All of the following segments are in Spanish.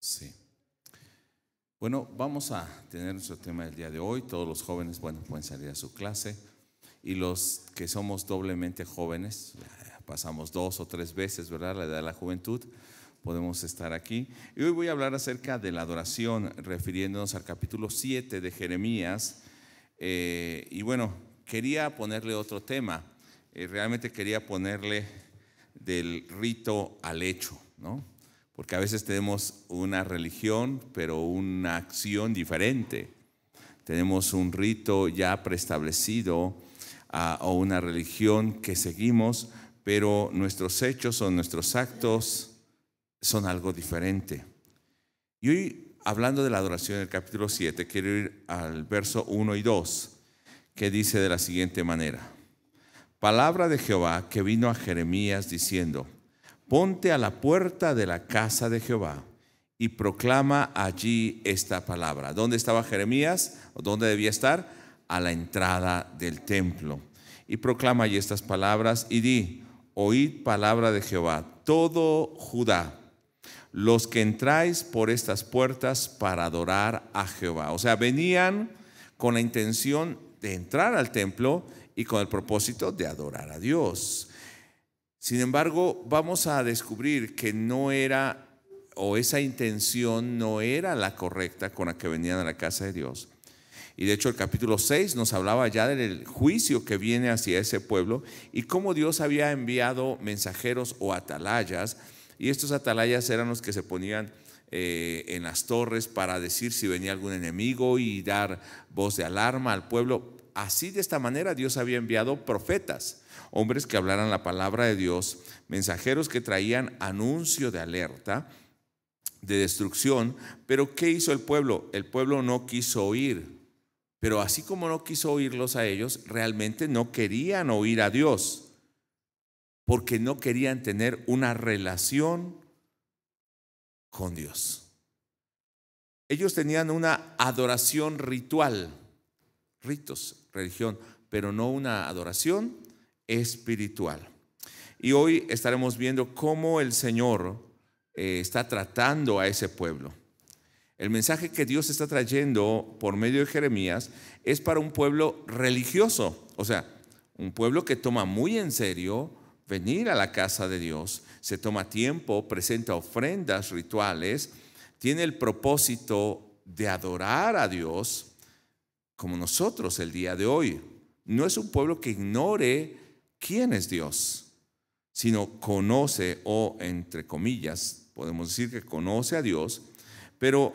Sí. Bueno, vamos a tener nuestro tema del día de hoy. Todos los jóvenes, bueno, pueden salir a su clase. Y los que somos doblemente jóvenes, pasamos 2 o 3 veces, ¿verdad? La edad de la juventud, podemos estar aquí. Y hoy voy a hablar acerca de la adoración, refiriéndonos al capítulo 7 de Jeremías. Y bueno, quería ponerle otro tema. Realmente quería ponerle del rito al hecho, ¿no? Porque a veces tenemos una religión, pero una acción diferente. Tenemos un rito ya preestablecido o una religión que seguimos, pero nuestros hechos o nuestros actos son algo diferente. Y hoy, hablando de la adoración en el capítulo 7, quiero ir al verso 1 y 2, que dice de la siguiente manera: Palabra de Jehová que vino a Jeremías diciendo: Ponte a la puerta de la casa de Jehová y proclama allí esta palabra. ¿Dónde estaba Jeremías? ¿O dónde debía estar? A la entrada del templo. Y proclama allí estas palabras y di: Oíd palabra de Jehová, todo Judá, los que entráis por estas puertas para adorar a Jehová. O sea, venían con la intención de entrar al templo y con el propósito de adorar a Dios. Sin embargo, vamos a descubrir que no era, o esa intención no era la correcta con la que venían a la casa de Dios. Y de hecho el capítulo 6 nos hablaba ya del juicio que viene hacia ese pueblo y cómo Dios había enviado mensajeros o atalayas, y estos atalayas eran los que se ponían en las torres para decir si venía algún enemigo y dar voz de alarma al pueblo. Así, de esta manera, Dios había enviado profetas, hombres que hablaran la palabra de Dios, mensajeros que traían anuncio de alerta, de destrucción. Pero ¿qué hizo el pueblo? El pueblo no quiso oír. Pero así como no quiso oírlos a ellos, realmente no querían oír a Dios, porque no querían tener una relación con Dios. Ellos tenían una adoración ritual, ritos, religión, pero no una adoración espiritual. Y hoy estaremos viendo cómo el Señor está tratando a ese pueblo. El mensaje que Dios está trayendo por medio de Jeremías es para un pueblo religioso, o sea, un pueblo que toma muy en serio venir a la casa de Dios, se toma tiempo, presenta ofrendas rituales, tiene el propósito de adorar a Dios como nosotros el día de hoy. No es un pueblo que ignore quién es Dios, sino conoce, o entre comillas, podemos decir que conoce a Dios, pero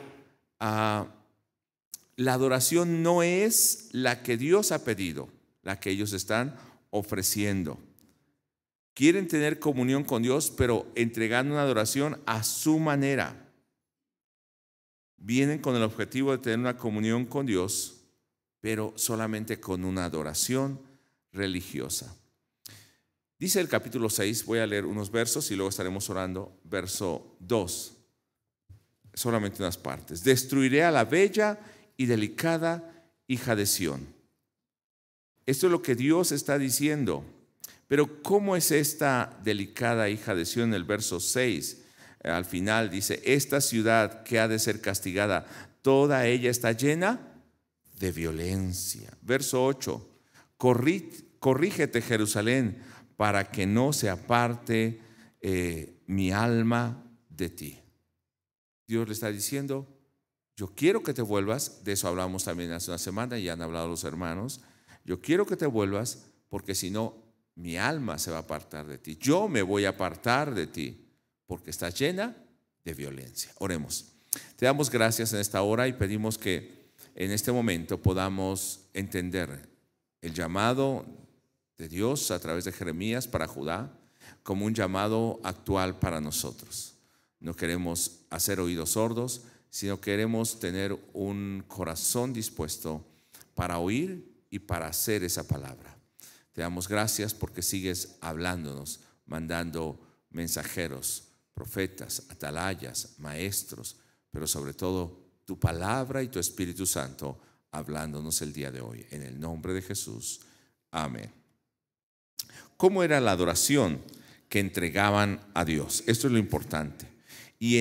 la adoración no es la que Dios ha pedido, la que ellos están ofreciendo. Quieren tener comunión con Dios, pero entregando una adoración a su manera. Vienen con el objetivo de tener una comunión con Dios, pero solamente con una adoración religiosa. Dice el capítulo 6, voy a leer unos versos y luego estaremos orando. Verso 2, solamente unas partes. Destruiré a la bella y delicada hija de Sión. Esto es lo que Dios está diciendo. Pero ¿cómo es esta delicada hija de Sión? El verso 6, al final dice: esta ciudad que ha de ser castigada, toda ella está llena de violencia. Verso 8, corrígete, Jerusalén, para que no se aparte mi alma de ti. Dios le está diciendo: yo quiero que te vuelvas. De eso hablamos también hace una semana y han hablado los hermanos. Yo quiero que te vuelvas, porque si no, mi alma se va a apartar de ti. Yo me voy a apartar de ti, porque estás llena de violencia. Oremos. Te damos gracias en esta hora y pedimos que en este momento podamos entender el llamado de Dios a través de Jeremías para Judá como un llamado actual para nosotros. No queremos hacer oídos sordos, sino queremos tener un corazón dispuesto para oír y para hacer esa palabra. Te damos gracias porque sigues hablándonos, mandando mensajeros, profetas, atalayas, maestros, pero sobre todo tu palabra y tu Espíritu Santo hablándonos el día de hoy. En el nombre de Jesús. Amén. ¿Cómo era la adoración que entregaban a Dios? Esto es lo importante. Y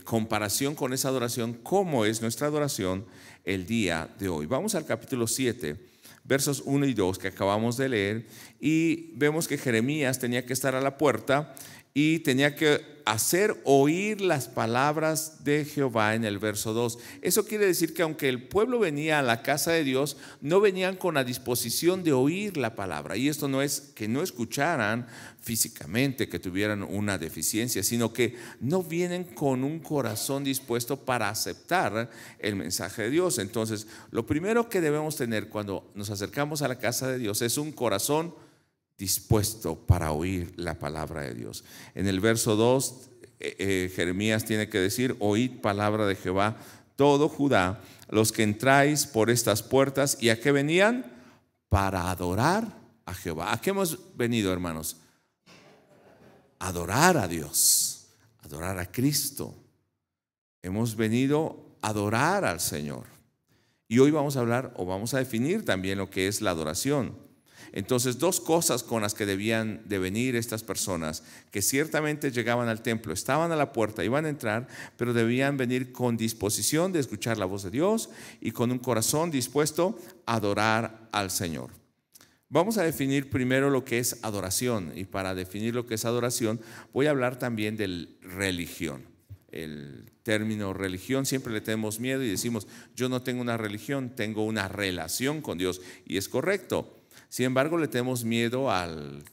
comparación con esa adoración, cómo es nuestra adoración el día de hoy. Vamos al capítulo 7, versos 1 y 2 que acabamos de leer, y vemos que Jeremías tenía que estar a la puerta y tenía que hacer oír las palabras de Jehová en el verso 2. Eso quiere decir que aunque el pueblo venía a la casa de Dios, no venían con la disposición de oír la palabra. Y esto no es que no escucharan físicamente, que tuvieran una deficiencia, sino que no vienen con un corazón dispuesto para aceptar el mensaje de Dios. Entonces, lo primero que debemos tener cuando nos acercamos a la casa de Dios es un corazón dispuesto para oír la palabra de Dios. En el verso 2, Jeremías tiene que decir: oíd palabra de Jehová, todo Judá, los que entráis por estas puertas. ¿Y a qué venían? Para adorar a Jehová. ¿A qué hemos venido, hermanos? Adorar a Dios, adorar a Cristo. Hemos venido a adorar al Señor. Y hoy vamos a hablar, o vamos a definir también lo que es la adoración. Entonces, dos cosas con las que debían de venir estas personas, que ciertamente llegaban al templo, estaban a la puerta, iban a entrar, pero debían venir con disposición de escuchar la voz de Dios y con un corazón dispuesto a adorar al Señor. Vamos a definir primero lo que es adoración, y para definir lo que es adoración voy a hablar también de religión. El término religión siempre le tenemos miedo y decimos: yo no tengo una religión, tengo una relación con Dios, y es correcto. Sin embargo, le tenemos miedo a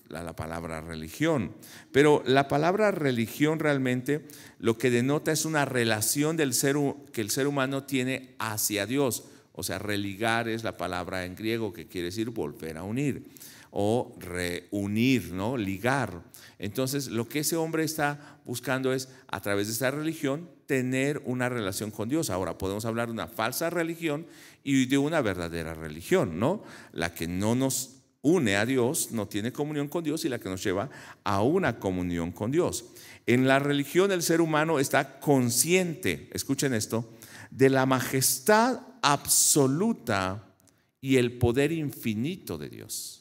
la palabra religión. Pero la palabra religión realmente lo que denota es una relación que el ser humano tiene hacia Dios. O sea, religar es la palabra en griego que quiere decir volver a unir o reunir, ¿no? Ligar. Entonces, lo que ese hombre está buscando es, a través de esta religión, tener una relación con Dios. Ahora, podemos hablar de una falsa religión y de una verdadera religión, ¿no? La que no nos une a Dios, no tiene comunión con Dios, y la que nos lleva a una comunión con Dios. En la religión el ser humano está consciente, escuchen esto, de la majestad absoluta y el poder infinito de Dios.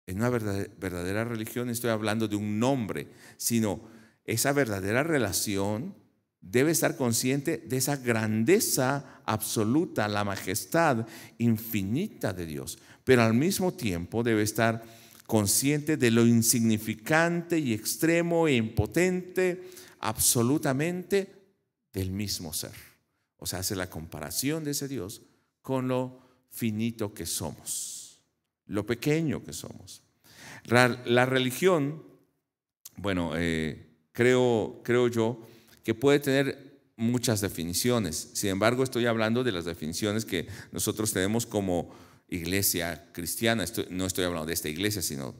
En una verdadera religión estoy hablando de un nombre, sino esa verdadera relación debe estar consciente de esa grandeza absoluta, la majestad infinita de Dios, pero al mismo tiempo debe estar consciente de lo insignificante y extremo e impotente absolutamente del mismo ser. O sea, hace la comparación de ese Dios con lo finito que somos, lo pequeño que somos. La religión, bueno, creo yo que puede tener muchas definiciones. Sin embargo, estoy hablando de las definiciones que nosotros tenemos como iglesia cristiana. No estoy hablando de esta iglesia, sino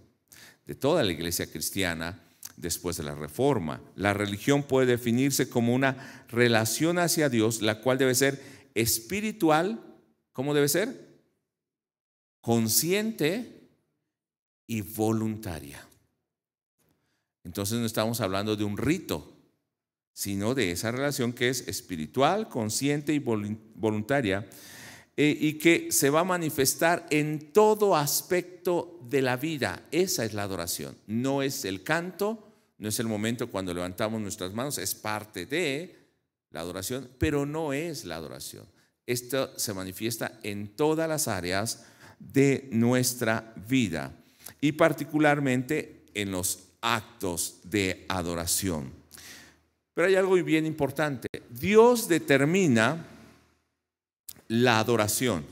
de toda la iglesia cristiana después de la Reforma. La religión puede definirse como una relación hacia Dios, la cual debe ser espiritual. ¿Cómo debe ser? Consciente y voluntaria. Entonces no estamos hablando de un rito, sino de esa relación que es espiritual, consciente y voluntaria, y que se va a manifestar en todo aspecto de la vida. Esa es la adoración. No es el canto, no es el momento cuando levantamos nuestras manos, es parte de la adoración, pero no es la adoración. Esto se manifiesta en todas las áreas de nuestra vida y particularmente en los actos de adoración. Pero hay algo bien importante. Dios determina la adoración,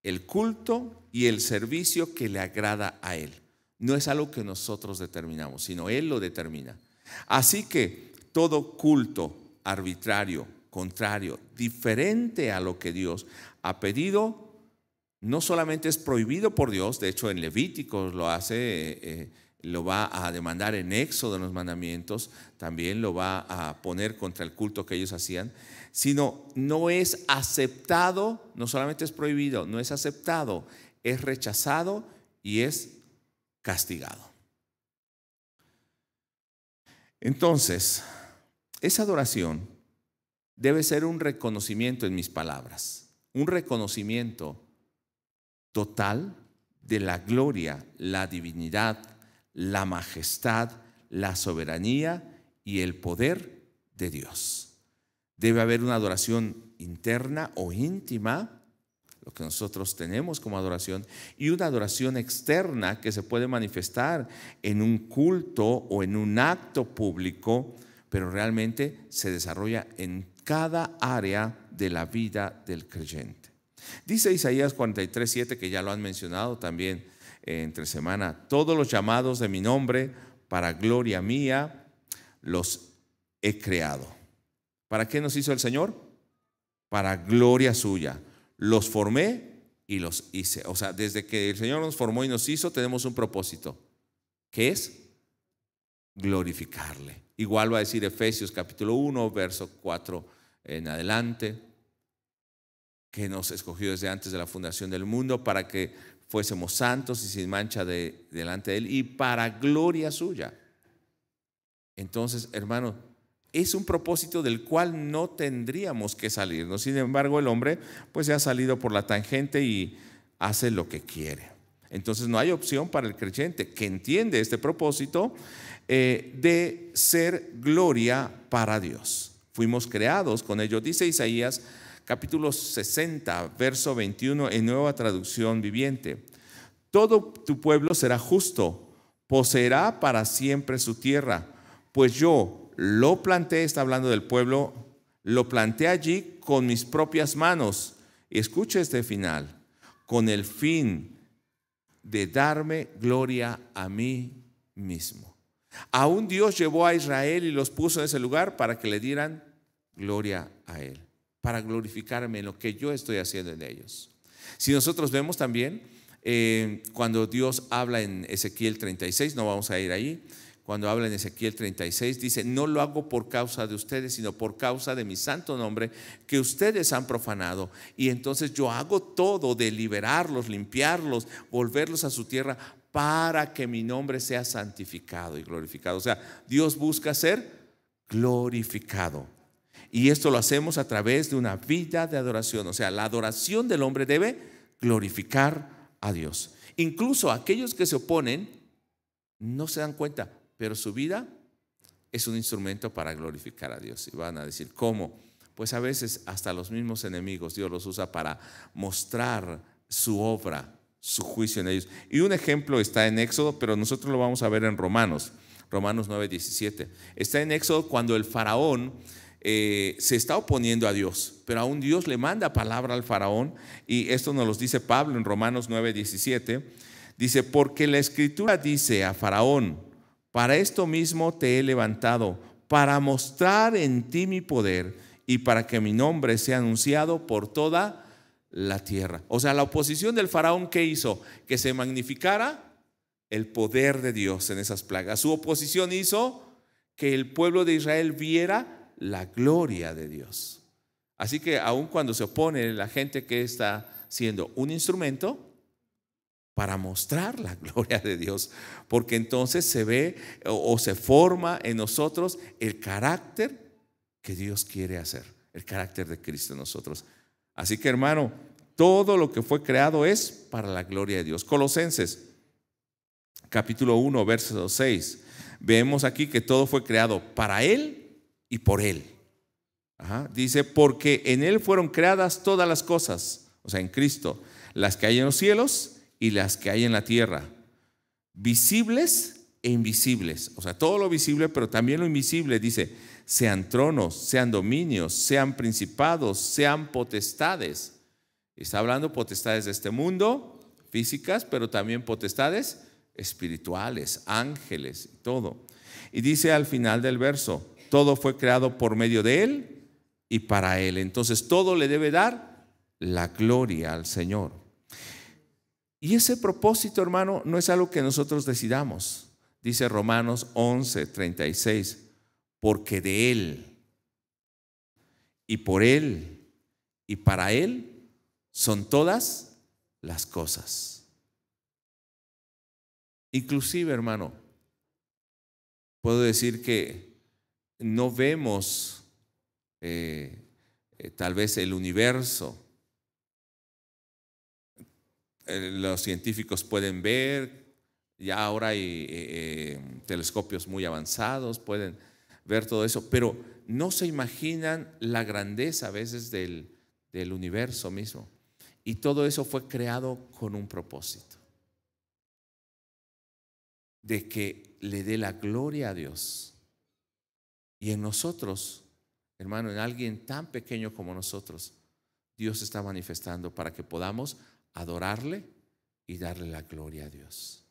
el culto y el servicio que le agrada a Él. No es algo que nosotros determinamos, sino Él lo determina. Así que todo culto arbitrario, contrario, diferente a lo que Dios ha pedido, no solamente es prohibido por Dios, de hecho en Levíticos lo hace, lo va a demandar en Éxodo en los mandamientos, también lo va a poner contra el culto que ellos hacían, sino no es aceptado, no solamente es prohibido, no es aceptado, es rechazado y es castigado. Entonces, esa adoración debe ser un reconocimiento en mis palabras, un reconocimiento total de la gloria, la divinidad, la majestad, la soberanía y el poder de Dios. Debe haber una adoración interna o íntima, lo que nosotros tenemos como adoración, y una adoración externa que se puede manifestar en un culto o en un acto público, pero realmente se desarrolla en cada área de la vida del creyente. Dice Isaías 43:7, que ya lo han mencionado también entre semana: todos los llamados de mi nombre, para gloria mía, los he creado. ¿Para qué nos hizo el Señor? Para gloria suya. Los formé y los hice. O sea, desde que el Señor nos formó y nos hizo, tenemos un propósito, que es glorificarle. Igual va a decir Efesios capítulo 1, verso 4 en adelante, que nos escogió desde antes de la fundación del mundo para que fuésemos santos y sin mancha delante de Él, y para gloria suya. Entonces, hermano, es un propósito del cual no tendríamos que salirnos. Sin embargo, el hombre pues se ha salido por la tangente y hace lo que quiere. Entonces no hay opción para el creyente que entiende este propósito de ser gloria para Dios. Fuimos creados con ello. Dice Isaías capítulo 60, verso 21 en Nueva Traducción Viviente: todo tu pueblo será justo, poseerá para siempre su tierra, pues yo lo planté, está hablando del pueblo, lo planté allí con mis propias manos. Y escuche este final: con el fin de darme gloria a mí mismo. Aún Dios llevó a Israel y los puso en ese lugar para que le dieran gloria a Él, para glorificarme en lo que yo estoy haciendo en ellos. Si nosotros vemos también cuando Dios habla en Ezequiel 36, no vamos a ir ahí. Cuando habla en Ezequiel 36, dice: no lo hago por causa de ustedes, sino por causa de mi santo nombre que ustedes han profanado. Y entonces yo hago todo de liberarlos, limpiarlos, volverlos a su tierra, para que mi nombre sea santificado y glorificado. O sea, Dios busca ser glorificado. Y esto lo hacemos a través de una vida de adoración. O sea, la adoración del hombre debe glorificar a Dios. Incluso aquellos que se oponen no se dan cuenta, pero su vida es un instrumento para glorificar a Dios. Y van a decir, ¿cómo? Pues a veces hasta los mismos enemigos Dios los usa para mostrar su obra, su juicio en ellos. Y un ejemplo está en Éxodo, pero nosotros lo vamos a ver en Romanos 9:17. Está en Éxodo cuando el faraón se está oponiendo a Dios, pero aún Dios le manda palabra al faraón, y esto nos lo dice Pablo en Romanos 9:17. Dice: porque la escritura dice a Faraón: para esto mismo te he levantado, para mostrar en ti mi poder y para que mi nombre sea anunciado por toda la tierra. O sea, la oposición del faraón, ¿qué hizo? Que se magnificara el poder de Dios en esas plagas. Su oposición hizo que el pueblo de Israel viera la gloria de Dios. Así que aun cuando se opone la gente, que está siendo un instrumento para mostrar la gloria de Dios, porque entonces se ve o se forma en nosotros el carácter que Dios quiere hacer, el carácter de Cristo en nosotros. Así que, hermano, todo lo que fue creado es para la gloria de Dios. Colosenses capítulo 1, verso 6. Vemos aquí que todo fue creado para Él y por Él. Dice: porque en Él fueron creadas todas las cosas, o sea, en Cristo, las que hay en los cielos y las que hay en la tierra, visibles e invisibles. O sea, todo lo visible, pero también lo invisible. Dice: sean tronos, sean dominios, sean principados, sean potestades. Está hablando potestades de este mundo, físicas, pero también potestades espirituales, ángeles y todo. Y dice al final del verso: todo fue creado por medio de Él y para Él. Entonces todo le debe dar la gloria al Señor. Y ese propósito, hermano, no es algo que nosotros decidamos. Dice Romanos 11:36: porque de Él y por Él y para Él son todas las cosas. Inclusive, hermano, puedo decir que no vemos tal vez el universo. Los científicos pueden ver, ya ahora hay telescopios muy avanzados, pueden ver todo eso, pero no se imaginan la grandeza a veces del universo mismo. Y todo eso fue creado con un propósito, de que le dé la gloria a Dios. Y en nosotros, hermano, en alguien tan pequeño como nosotros, Dios está manifestando para que podamos adorarle y darle la gloria a Dios.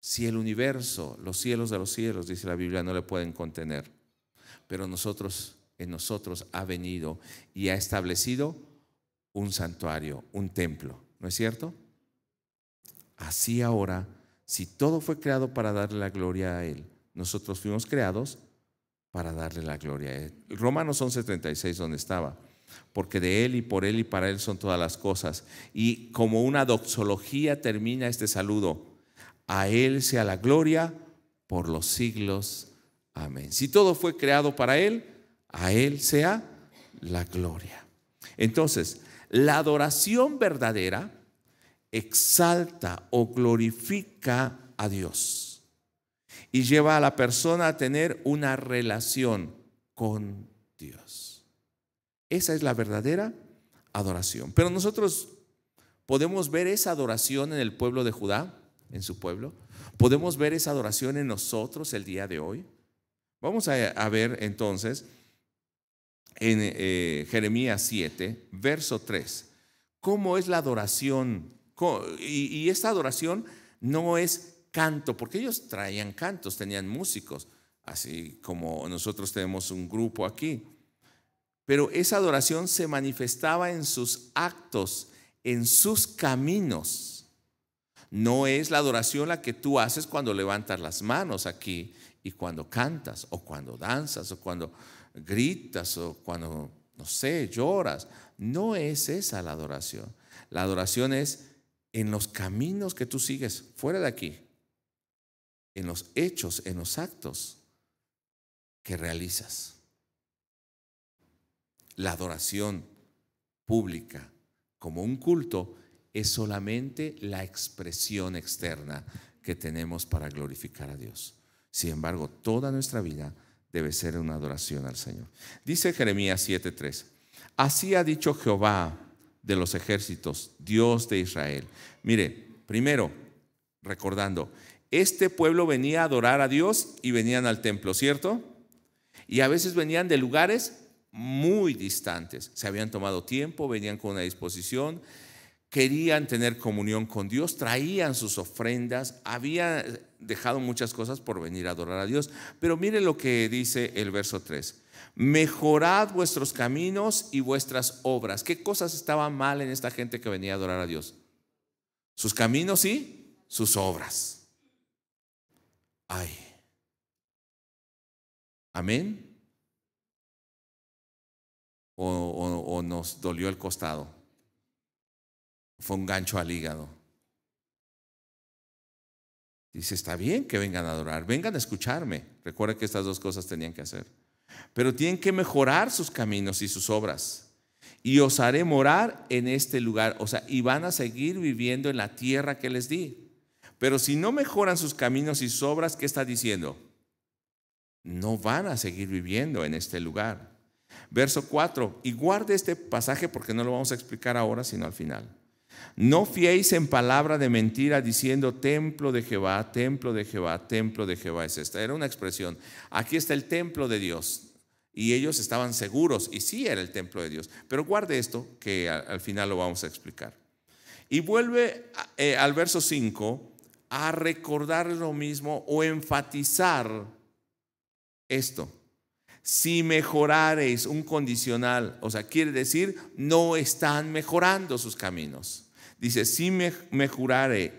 Si el universo, los cielos de los cielos, dice la Biblia, no le pueden contener, pero en nosotros ha venido y ha establecido un santuario, un templo, ¿no es cierto? Así ahora, si todo fue creado para darle la gloria a Él, nosotros fuimos creados para darle la gloria a Él. Romanos 11:36, donde estaba, porque de Él y por Él y para Él son todas las cosas. Y como una doxología termina este saludo: a Él sea la gloria por los siglos. Amén. Si todo fue creado para Él, a Él sea la gloria. Entonces, la adoración verdadera exalta o glorifica a Dios y lleva a la persona a tener una relación con Dios. Esa es la verdadera adoración. Pero nosotros podemos ver esa adoración en el pueblo de Judá, en su pueblo. Podemos ver esa adoración en nosotros el día de hoy. Vamos a ver entonces en Jeremías 7, verso 3, cómo es la adoración. Y esta adoración no es canto, porque ellos traían cantos, tenían músicos, así como nosotros tenemos un grupo aquí. Pero esa adoración se manifestaba en sus actos, en sus caminos. No es la adoración la que tú haces cuando levantas las manos aquí y cuando cantas o cuando danzas o cuando gritas o cuando, no sé, lloras. No es esa la adoración. La adoración es en los caminos que tú sigues fuera de aquí, en los hechos, en los actos que realizas. La adoración pública como un culto es solamente la expresión externa que tenemos para glorificar a Dios. Sin embargo, toda nuestra vida debe ser una adoración al Señor. Dice Jeremías 7:3, así ha dicho Jehová de los ejércitos, Dios de Israel. Mire, primero, recordando, este pueblo venía a adorar a Dios y venían al templo, ¿cierto? Y a veces venían de lugares muy distantes. Se habían tomado tiempo, venían con una disposición, querían tener comunión con Dios, traían sus ofrendas, habían dejado muchas cosas por venir a adorar a Dios. Pero mire lo que dice el verso 3. Mejorad vuestros caminos y vuestras obras. ¿Qué cosas estaban mal en esta gente que venía a adorar a Dios? Sus caminos y sus obras. Ay. Amén. O nos dolió el costado. Fue un gancho al hígado. Dice, está bien que vengan a adorar, vengan a escucharme. Recuerda que estas dos cosas tenían que hacer. Pero tienen que mejorar sus caminos y sus obras. Y os haré morar en este lugar. O sea, y van a seguir viviendo en la tierra que les di. Pero si no mejoran sus caminos y sus obras, ¿qué está diciendo? No van a seguir viviendo en este lugar. Verso 4, y guarde este pasaje porque no lo vamos a explicar ahora, sino al final. No fiéis en palabra de mentira diciendo templo de Jehová, templo de Jehová, templo de Jehová es esta. Era una expresión. Aquí está el templo de Dios. Y ellos estaban seguros, y sí era el templo de Dios. Pero guarde esto que al final lo vamos a explicar. Y vuelve al verso 5 a recordar lo mismo o enfatizar esto. Si mejorareis, un condicional, o sea, quiere decir no están mejorando sus caminos. Dice, si mejorareis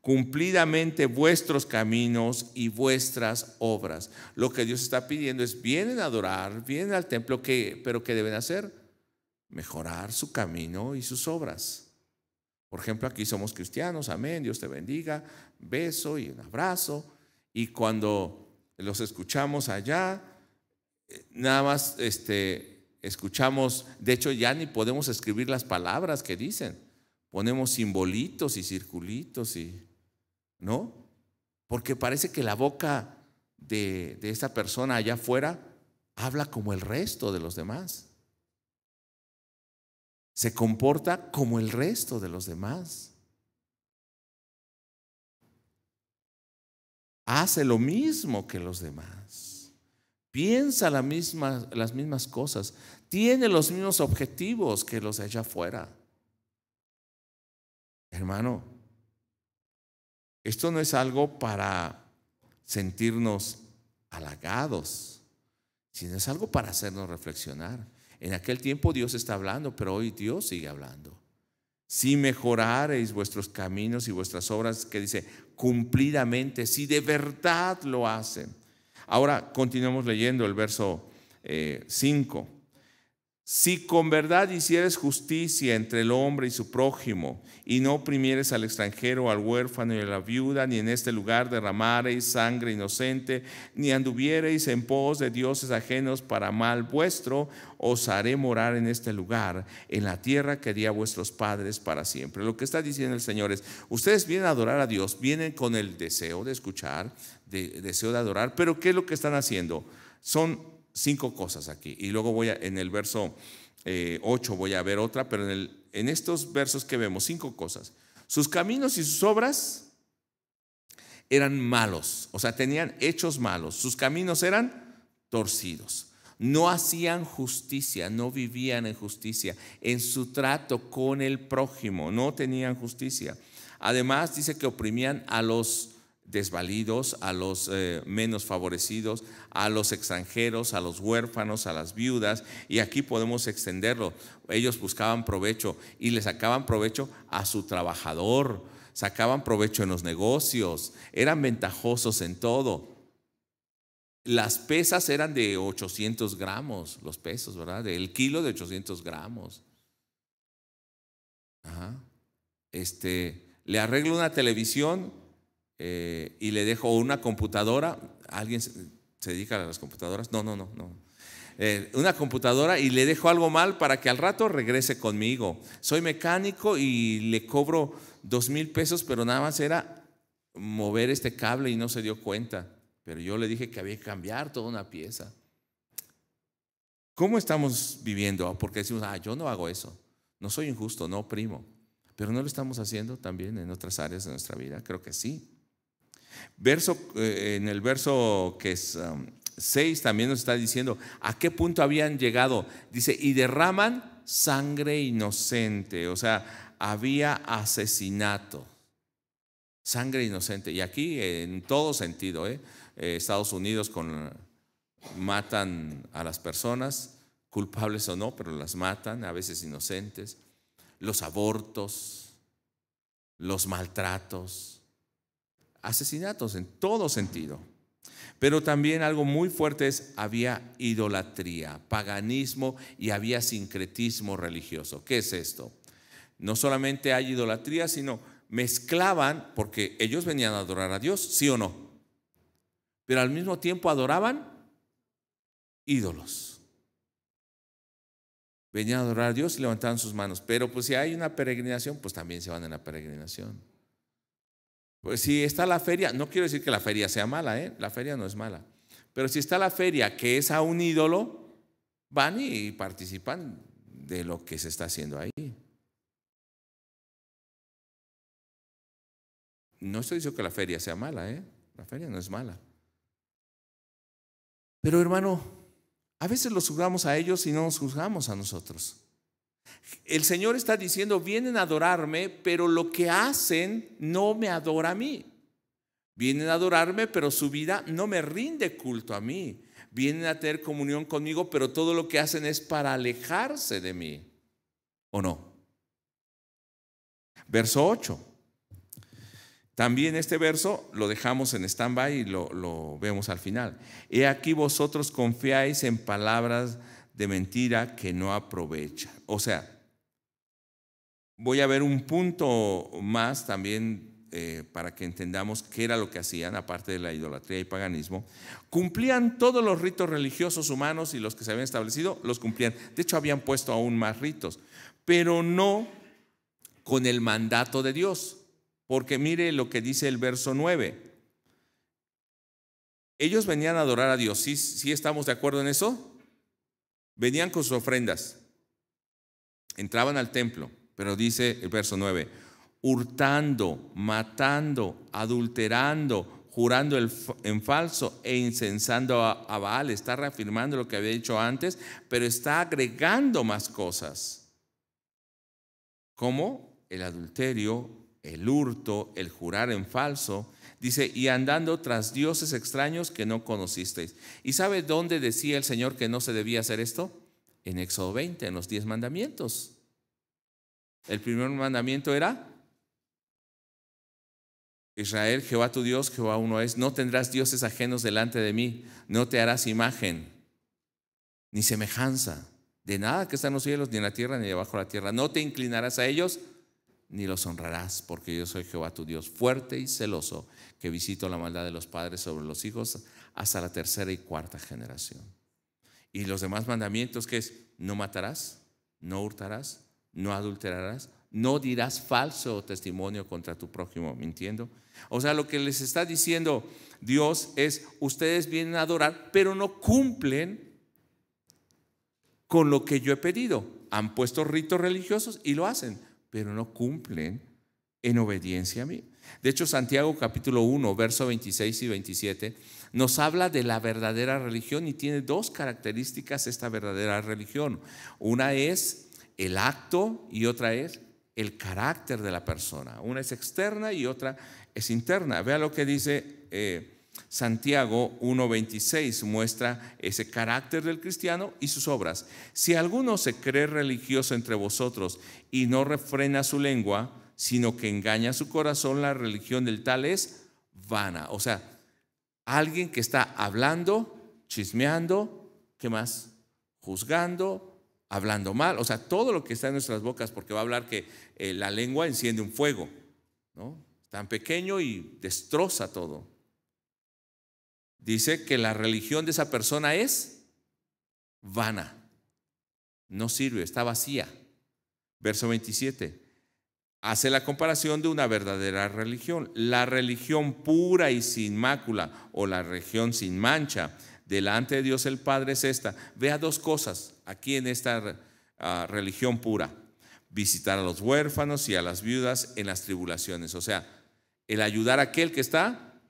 cumplidamente vuestros caminos y vuestras obras. Lo que Dios está pidiendo es, vienen a adorar, vienen al templo, pero ¿qué deben hacer? Mejorar su camino y sus obras. Por ejemplo, aquí somos cristianos, amén, Dios te bendiga, beso y un abrazo. Y cuando los escuchamos allá, nada más escuchamos, de hecho ya ni podemos escribir las palabras que dicen, ponemos simbolitos y circulitos y, ¿no? porque parece que la boca de esta persona allá afuera habla como el resto de los demás. Se comporta como el resto de los demás. Hace lo mismo que los demás. Piensa las mismas cosas. Tiene los mismos objetivos que los de allá afuera. Hermano, esto no es algo para sentirnos halagados, sino es algo para hacernos reflexionar. En aquel tiempo Dios está hablando, pero hoy Dios sigue hablando. Si mejorareis vuestros caminos y vuestras obras, que dice, cumplidamente, si de verdad lo hacen. Ahora continuamos leyendo el verso 5. Si con verdad hicieres justicia entre el hombre y su prójimo, y no oprimieres al extranjero, al huérfano y a la viuda, ni en este lugar derramareis sangre inocente, ni anduviereis en pos de dioses ajenos para mal vuestro, os haré morar en este lugar, en la tierra que di a vuestros padres para siempre. Lo que está diciendo el Señor es, ustedes vienen a adorar a Dios, vienen con el deseo de escuchar, deseo de adorar, pero ¿qué es lo que están haciendo? Son 5 cosas aquí, y luego en el verso 8 voy a ver otra, pero en estos versos que vemos, 5 cosas. Sus caminos y sus obras eran malos, o sea, tenían hechos malos. Sus caminos eran torcidos. No hacían justicia, no vivían en justicia. En su trato con el prójimo no tenían justicia. Además dice que oprimían a los desvalidos, a los menos favorecidos, a los extranjeros, a los huérfanos, a las viudas, y aquí podemos extenderlo. Ellos buscaban provecho y le sacaban provecho a su trabajador, sacaban provecho en los negocios, eran ventajosos en todo. Las pesas eran de 800 gramos, los pesos, ¿verdad? El kilo de 800 gramos. Ajá. Le arreglo una televisión y le dejo una computadora. ¿Alguien se dedica a las computadoras? No. Una computadora y le dejo algo mal para que al rato regrese conmigo. Soy mecánico y le cobro 2,000 pesos, pero nada más era mover este cable y no se dio cuenta. Pero yo le dije que había que cambiar toda una pieza. ¿Cómo estamos viviendo? Porque decimos, yo no hago eso, no soy injusto, no oprimo. Pero ¿no lo estamos haciendo también en otras áreas de nuestra vida? Creo que sí. En el verso que es 6 también nos está diciendo a qué punto habían llegado. Dice, y derraman sangre inocente. O sea, había asesinato, sangre inocente. Y aquí en todo sentido, Estados Unidos matan a las personas, culpables o no, pero las matan, a veces inocentes. Los abortos, los maltratos, asesinatos en todo sentido. Pero también algo muy fuerte había idolatría, paganismo, y había sincretismo religioso. ¿Qué es esto? No solamente hay idolatría, sino mezclaban, porque ellos venían a adorar a Dios, ¿sí o no? Pero al mismo tiempo adoraban ídolos. Venían a adorar a Dios y levantaban sus manos. Pero pues si hay una peregrinación, pues también se van en la peregrinación. Pues si está la feria, no quiero decir que la feria sea mala, la feria no es mala. Pero si está la feria que es a un ídolo, van y participan de lo que se está haciendo ahí. No estoy diciendo que la feria sea mala, la feria no es mala. Pero hermano, a veces los juzgamos a ellos y no nos juzgamos a nosotros. El Señor está diciendo, vienen a adorarme, pero lo que hacen no me adora a mí. Vienen a adorarme, pero su vida no me rinde culto a mí. Vienen a tener comunión conmigo, pero todo lo que hacen es para alejarse de mí. ¿O no? Verso 8. También este verso lo dejamos en stand-by y lo vemos al final. He aquí vosotros confiáis en palabras de mentira que no aprovechan. O sea, voy a ver un punto más también para que entendamos qué era lo que hacían, aparte de la idolatría y paganismo. Cumplían todos los ritos religiosos humanos, y los que se habían establecido los cumplían. De hecho, habían puesto aún más ritos, pero no con el mandato de Dios. Porque mire lo que dice el verso 9. Ellos venían a adorar a Dios. ¿Sí estamos de acuerdo en eso? Venían con sus ofrendas. Entraban al templo, pero dice el verso 9, hurtando, matando, adulterando, jurando en falso e incensando a Baal. Está reafirmando lo que había dicho antes, pero está agregando más cosas, como el adulterio, el hurto, el jurar en falso. Dice, y andando tras dioses extraños que no conocisteis. ¿Y sabe dónde decía el Señor que no se debía hacer esto? En Éxodo 20, en los 10 mandamientos. El primer mandamiento era: Israel, Jehová tu Dios, Jehová uno es. No tendrás dioses ajenos delante de mí. No te harás imagen, ni semejanza de nada que está en los cielos, ni en la tierra, ni debajo de la tierra. No te inclinarás a ellos, ni los honrarás, porque yo soy Jehová tu Dios, fuerte y celoso, que visito la maldad de los padres sobre los hijos hasta la tercera y cuarta generación. Y los demás mandamientos, que es: no matarás, no hurtarás, no adulterarás, no dirás falso testimonio contra tu prójimo mintiendo. O sea, lo que les está diciendo Dios es: ustedes vienen a adorar, pero no cumplen con lo que yo he pedido. Han puesto ritos religiosos y lo hacen, pero no cumplen en obediencia a mí. De hecho, Santiago capítulo 1, verso 26 y 27 nos habla de la verdadera religión, y tiene dos características esta verdadera religión. Una es el acto y otra es el carácter de la persona. Una es externa y otra es interna. Vea lo que dice Santiago 1:26, muestra ese carácter del cristiano y sus obras. Si alguno se cree religioso entre vosotros y no refrena su lengua, sino que engaña su corazón, la religión del tal es vana. O sea, alguien que está hablando, chismeando, ¿qué más? Juzgando, hablando mal, o sea, todo lo que está en nuestras bocas, porque va a hablar que la lengua enciende un fuego, ¿no? Tan pequeño y destroza todo. Dice que la religión de esa persona es vana, no sirve, está vacía. Verso 27 hace la comparación de una verdadera religión. La religión pura y sin mácula, o la religión sin mancha delante de Dios el Padre, es esta. Vea dos cosas aquí en esta religión pura: visitar a los huérfanos y a las viudas en las tribulaciones. O sea, el ayudar a aquel que está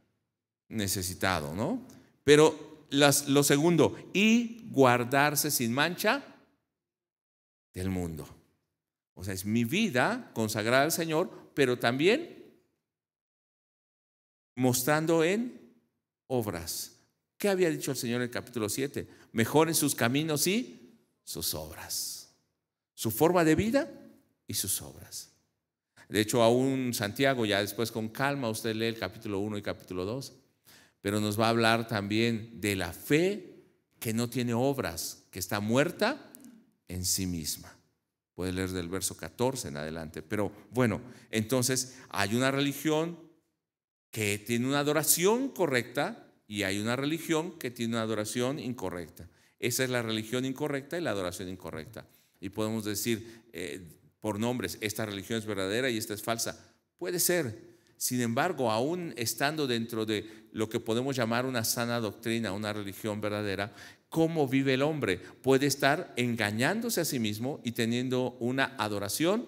necesitado, ¿no? Pero lo segundo, y guardarse sin mancha del mundo. O sea, es mi vida consagrada al Señor, pero también mostrando en obras. ¿Qué había dicho el Señor en el capítulo 7? Mejoren sus caminos y sus obras. Su forma de vida y sus obras. De hecho, aún Santiago, ya después con calma, usted lee el capítulo 1 y capítulo 2, pero nos va a hablar también de la fe que no tiene obras, que está muerta en sí misma. Puede leer del verso 14 en adelante. Pero bueno, entonces hay una religión que tiene una adoración correcta y hay una religión que tiene una adoración incorrecta. Esa es la religión incorrecta y la adoración incorrecta. Y podemos decir por nombres: esta religión es verdadera y esta es falsa. Puede ser. Sin embargo, aún estando dentro de lo que podemos llamar una sana doctrina, una religión verdadera, ¿cómo vive el hombre? Puede estar engañándose a sí mismo y teniendo una adoración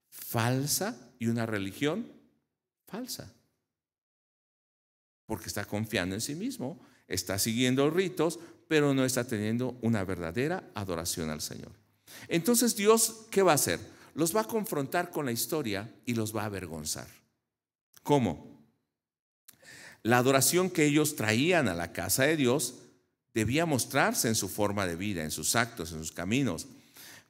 falsa y una religión falsa, porque está confiando en sí mismo, está siguiendo ritos, pero no está teniendo una verdadera adoración al Señor. Entonces Dios, ¿qué va a hacer? Los va a confrontar con la historia y los va a avergonzar. ¿Cómo? La adoración que ellos traían a la casa de Dios debía mostrarse en su forma de vida, en sus actos, en sus caminos.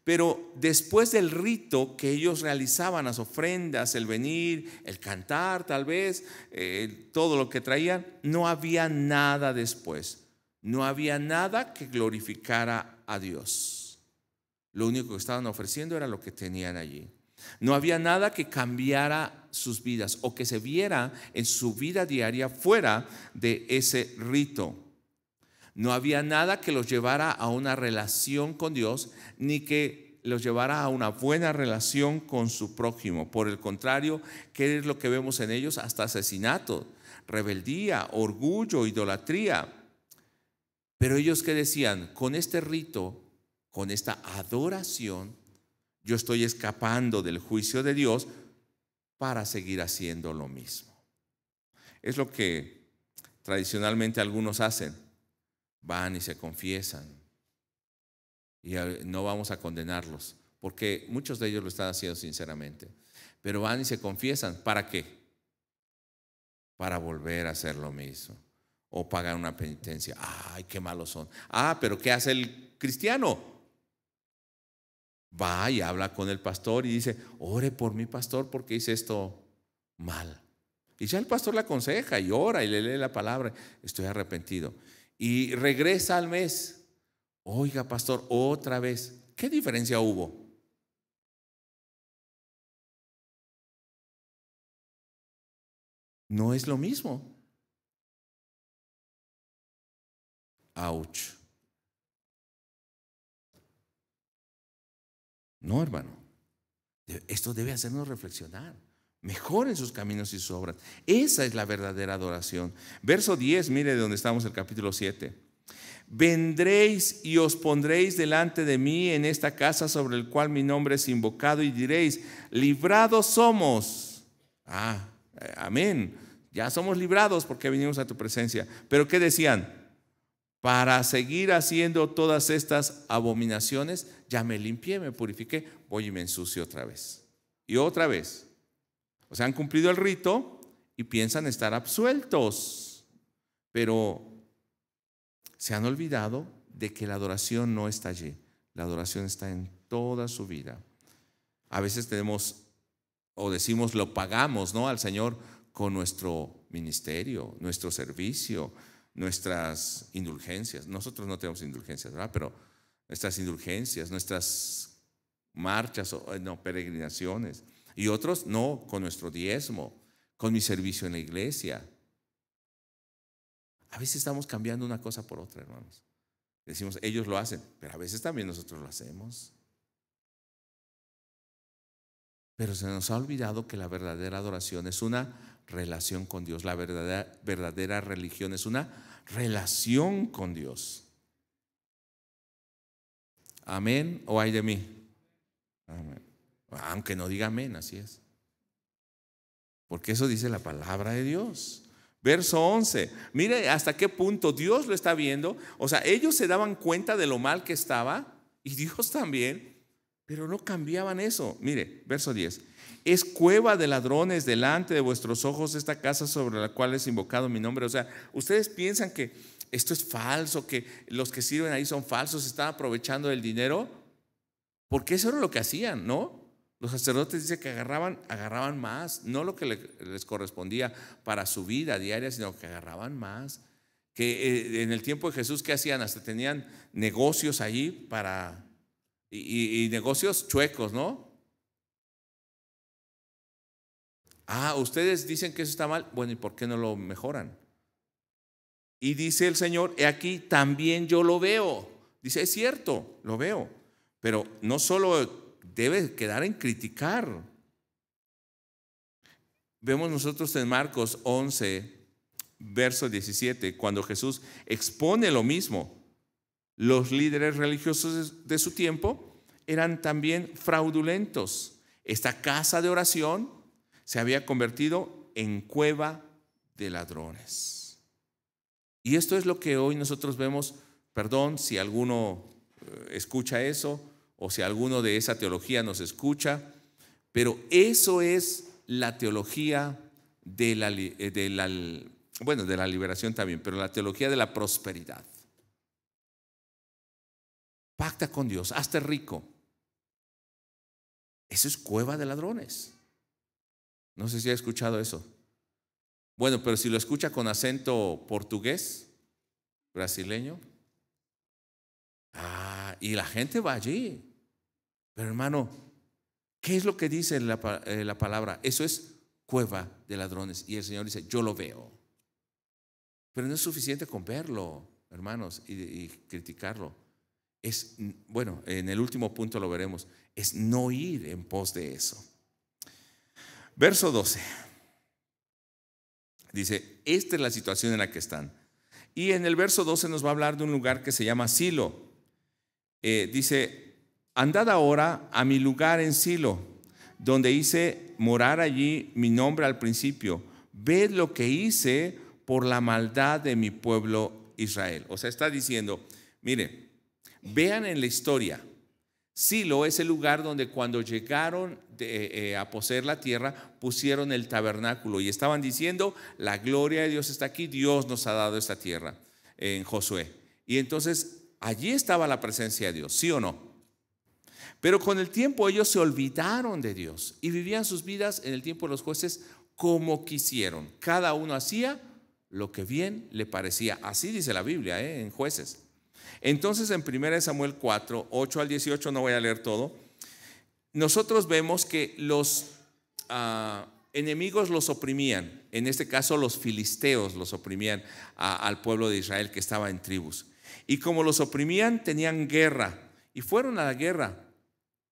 Pero después del rito que ellos realizaban, las ofrendas, el venir, el cantar tal vez, todo lo que traían, no había nada después. No había nada que glorificara a Dios. Lo único que estaban ofreciendo era lo que tenían allí. No había nada que cambiara sus vidas o que se viera en su vida diaria fuera de ese rito. No había nada que los llevara a una relación con Dios, ni que los llevará a una buena relación con su prójimo. Por el contrario, ¿qué es lo que vemos en ellos? Hasta asesinato, rebeldía, orgullo, idolatría. Pero ellos, ¿qué decían? Con este rito, con esta adoración, yo estoy escapando del juicio de Dios para seguir haciendo lo mismo. Es lo que tradicionalmente algunos hacen. Van y se confiesan. Y no vamos a condenarlos, porque muchos de ellos lo están haciendo sinceramente. Pero van y se confiesan. ¿Para qué? Para volver a hacer lo mismo. O pagar una penitencia. ¡Ay, qué malos son! Pero ¿qué hace el cristiano? Va y habla con el pastor y dice: ore por mi pastor porque hice esto mal. Y ya el pastor le aconseja y ora y le lee la palabra: estoy arrepentido. Y regresa al mes: oiga, pastor, otra vez. ¿Qué diferencia hubo? No es lo mismo. Ouch. No, hermano. Esto debe hacernos reflexionar. Mejoren sus caminos y sus obras. Esa es la verdadera adoración. Verso 10, mire de donde estamos, el capítulo 7. Vendréis y os pondréis delante de mí en esta casa sobre el cual mi nombre es invocado, y diréis: librados somos. Amén. Ya somos librados porque venimos a tu presencia. Pero ¿qué decían? Para seguir haciendo todas estas abominaciones, ya me limpié, me purifiqué, voy y me ensucio otra vez. Y otra vez. O sea, han cumplido el rito y piensan estar absueltos. Pero se han olvidado de que la adoración no está allí. La adoración está en toda su vida. A veces tenemos o decimos lo pagamos, ¿no?, al Señor con nuestro ministerio, nuestro servicio, nuestras indulgencias. Nosotros no tenemos indulgencias, ¿verdad? Pero nuestras indulgencias, nuestras marchas, peregrinaciones. Y otros no, con nuestro diezmo, con mi servicio en la iglesia. A veces estamos cambiando una cosa por otra, hermanos. Decimos, ellos lo hacen, pero a veces también nosotros lo hacemos. Pero se nos ha olvidado que la verdadera adoración es una relación con Dios. La verdadera religión es una relación con Dios. ¿Amén o ay de mí? Amén. Aunque no diga amén, así es. Porque eso dice la palabra de Dios. Verso 11. Mire hasta qué punto Dios lo está viendo. O sea, ellos se daban cuenta de lo mal que estaba, y Dios también, pero no cambiaban eso. Mire, verso 10. Es cueva de ladrones delante de vuestros ojos esta casa sobre la cual es invocado mi nombre. O sea, ustedes piensan que esto es falso, que los que sirven ahí son falsos, están aprovechando el dinero, porque eso era lo que hacían, ¿no? Los sacerdotes dicen que agarraban más, no lo que les correspondía para su vida diaria, sino que agarraban más. Que en el tiempo de Jesús, ¿qué hacían? Hasta tenían negocios allí y negocios chuecos, ¿no? Ustedes dicen que eso está mal. Bueno, ¿y por qué no lo mejoran? Y dice el Señor: he aquí, también yo lo veo. Dice, es cierto, lo veo. Pero no solo debe quedar en criticar. Vemos nosotros en Marcos 11, verso 17, cuando Jesús expone lo mismo. Los líderes religiosos de su tiempo eran también fraudulentos. Esta casa de oración se había convertido en cueva de ladrones. Y esto es lo que hoy nosotros vemos. Perdón si alguno escucha eso, o si alguno de esa teología nos escucha, pero eso es la teología de la liberación también, pero la teología de la prosperidad. Pacta con Dios, hazte rico. Eso es cueva de ladrones. No sé si ha escuchado eso. Bueno, pero si lo escucha con acento portugués, brasileño, y la gente va allí. Pero hermano, ¿qué es lo que dice la palabra? Eso es cueva de ladrones. Y el Señor dice, yo lo veo. Pero no es suficiente con verlo, hermanos, y criticarlo. es, bueno, en el último punto lo veremos, es no ir en pos de eso. Verso 12. Dice, esta es la situación en la que están. Y en el verso 12 nos va a hablar de un lugar que se llama Silo. Dice, andad ahora a mi lugar en Silo, donde hice morar allí mi nombre al principio. Ved lo que hice por la maldad de mi pueblo Israel. O sea, está diciendo, mire, vean en la historia, Silo es el lugar donde cuando llegaron a poseer la tierra, pusieron el tabernáculo y estaban diciendo, la gloria de Dios está aquí, Dios nos ha dado esta tierra, en Josué. Y entonces allí estaba la presencia de Dios, ¿sí o no? Pero con el tiempo ellos se olvidaron de Dios y vivían sus vidas en el tiempo de los jueces como quisieron. Cada uno hacía lo que bien le parecía. Así dice la Biblia, en Jueces. Entonces en 1 Samuel 4, 8 al 18, no voy a leer todo, nosotros vemos que los enemigos los oprimían. En este caso los filisteos los oprimían al pueblo de Israel que estaba en tribus. Y como los oprimían, tenían guerra. Y fueron a la guerra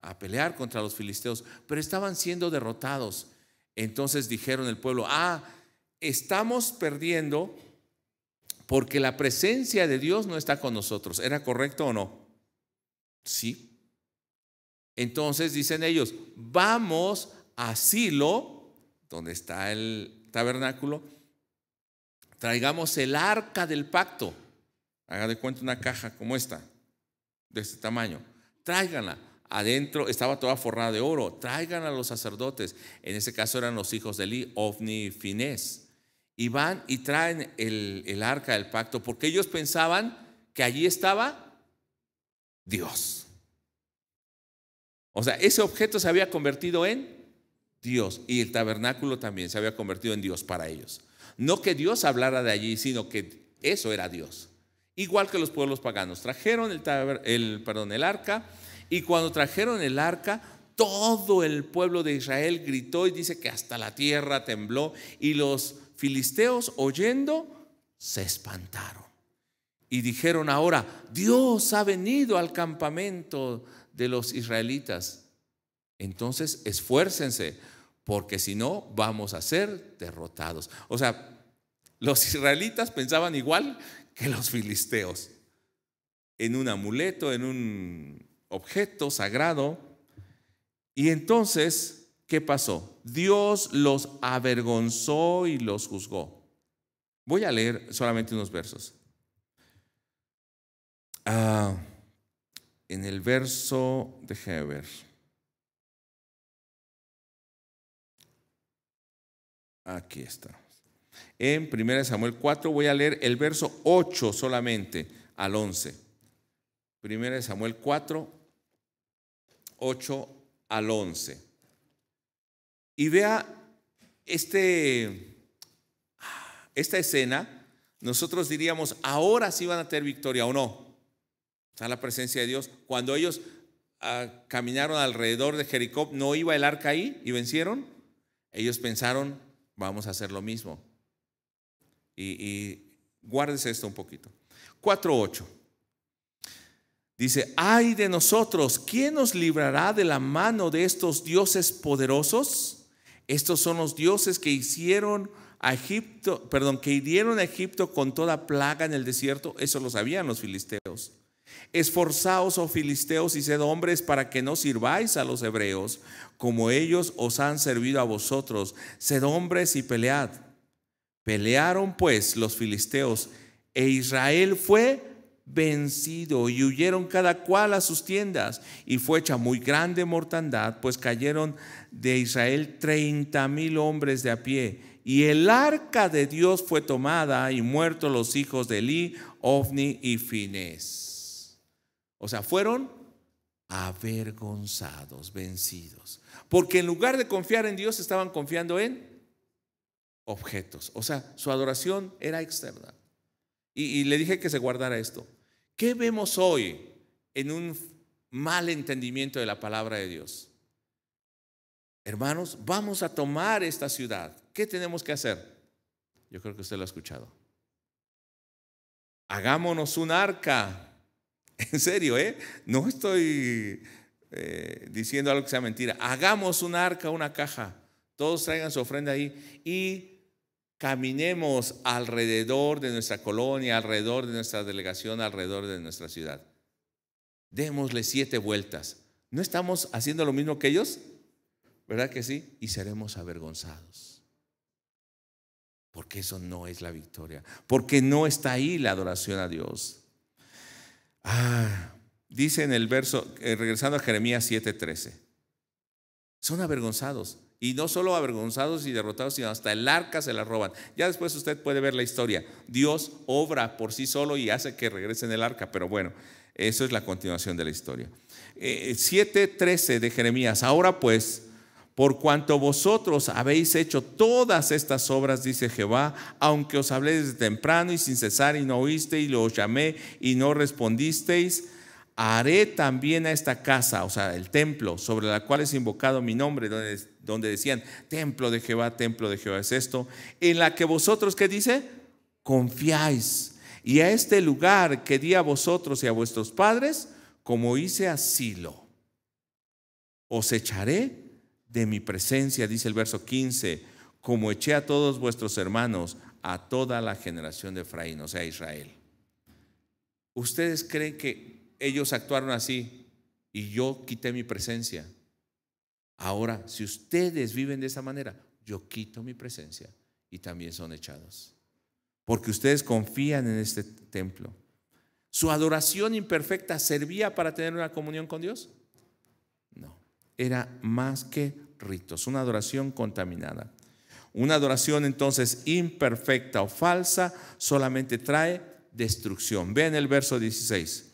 a pelear contra los filisteos, pero estaban siendo derrotados. Entonces dijeron el pueblo, estamos perdiendo porque la presencia de Dios no está con nosotros. ¿Era correcto o no? Sí. Entonces dicen ellos, vamos a Silo, donde está el tabernáculo, traigamos el arca del pacto. Haga de cuenta una caja como esta, de este tamaño. Tráiganla. Adentro estaba toda forrada de oro. Traigan a los sacerdotes. En ese caso eran los hijos de Elí, Ofni y Finés. Y van y traen el arca del pacto porque ellos pensaban que allí estaba Dios. O sea, ese objeto se había convertido en Dios y el tabernáculo también se había convertido en Dios para ellos. No que Dios hablara de allí, sino que eso era Dios. Igual que los pueblos paganos. Trajeron el arca, y cuando trajeron el arca, todo el pueblo de Israel gritó y dice que hasta la tierra tembló, y los filisteos, oyendo, se espantaron y dijeron: ahora Dios ha venido al campamento de los israelitas. Entonces esfuércense, porque si no vamos a ser derrotados. O sea, los israelitas pensaban igual que los filisteos, en un amuleto, en un objeto sagrado. Y entonces, ¿qué pasó? Dios los avergonzó y los juzgó. Voy a leer solamente unos versos. En el verso, déjeme ver. Aquí está. En 1 Samuel 4 voy a leer el verso 8 solamente al 11. 1 Samuel 4, 8 al 11. Y vea esta escena. Nosotros diríamos, ahora sí van a tener victoria o no. Está la presencia de Dios. Cuando ellos caminaron alrededor de Jericó, ¿no iba el arca ahí y vencieron? Ellos pensaron, vamos a hacer lo mismo. Y guárdese esto un poquito. 4:8. Dice: ay de nosotros, ¿quién nos librará de la mano de estos dioses poderosos? Estos son los dioses que hirieron a Egipto con toda plaga en el desierto. Eso lo sabían los filisteos. Esforzaos, oh filisteos, y sed hombres para que no sirváis a los hebreos, como ellos os han servido a vosotros. Sed hombres y pelead. Pelearon pues los filisteos, e Israel fue vencido, y huyeron cada cual a sus tiendas, y fue hecha muy grande mortandad, pues cayeron de Israel 30,000 hombres de a pie. Y el arca de Dios fue tomada, y muertos los hijos de Elí, Ofni y Finés. O sea, fueron avergonzados, vencidos, porque en lugar de confiar en Dios, estaban confiando en objetos. O sea, su adoración era externa. Y le dije que se guardara esto. ¿Qué vemos hoy en un mal entendimiento de la palabra de Dios? Hermanos, vamos a tomar esta ciudad. ¿Qué tenemos que hacer? Yo creo que usted lo ha escuchado. Hagámonos un arca En serio, no estoy diciendo algo que sea mentira. Hagamos un arca, una caja. Todos traigan su ofrenda ahí y caminemos alrededor de nuestra colonia, alrededor de nuestra delegación, alrededor de nuestra ciudad. Démosle 7 vueltas. ¿No estamos haciendo lo mismo que ellos? ¿Verdad que sí? Y seremos avergonzados. Porque eso no es la victoria. Porque no está ahí la adoración a Dios. Dice en el verso, regresando a Jeremías 7:13, son avergonzados. Y no solo avergonzados y derrotados, sino hasta el arca se la roban. Ya después usted puede ver la historia. Dios obra por sí solo y hace que regresen el arca. Pero bueno, eso es la continuación de la historia. 7:13 de Jeremías. Ahora pues, por cuanto vosotros habéis hecho todas estas obras, dice Jehová, aunque os hablé desde temprano y sin cesar y no oísteis, y os llamé y no respondisteis, haré también a esta casa, o sea, el templo, sobre la cual es invocado mi nombre, donde decían, templo de Jehová es esto, en la que vosotros, ¿qué dice? Confiáis. Y a este lugar que di a vosotros y a vuestros padres, como hice a Silo, os echaré de mi presencia, dice el verso 15, como eché a todos vuestros hermanos, a toda la generación de Efraín, o sea, Israel. ¿Ustedes creen que ellos actuaron así y yo quité mi presencia? Ahora, si ustedes viven de esa manera, yo quito mi presencia y también son echados. Porque ustedes confían en este templo. ¿Su adoración imperfecta servía para tener una comunión con Dios? No, era más que ritos, una adoración contaminada. Una adoración entonces imperfecta o falsa solamente trae destrucción. Vean el verso 16.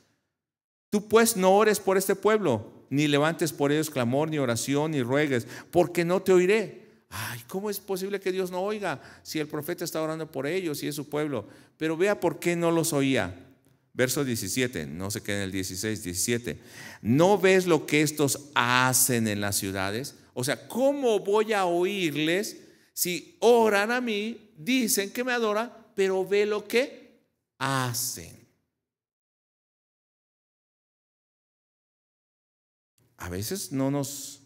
Tú pues no ores por este pueblo, ni levantes por ellos clamor, ni oración, ni ruegues, porque no te oiré. Ay, ¿cómo es posible que Dios no oiga si el profeta está orando por ellos y es su pueblo? Pero vea por qué no los oía. Verso 17, no se quede en el 16, 17. ¿No ves lo que estos hacen en las ciudades? O sea, ¿cómo voy a oírles si oran a mí, dicen que me adoran, pero ve lo que hacen? A veces no nos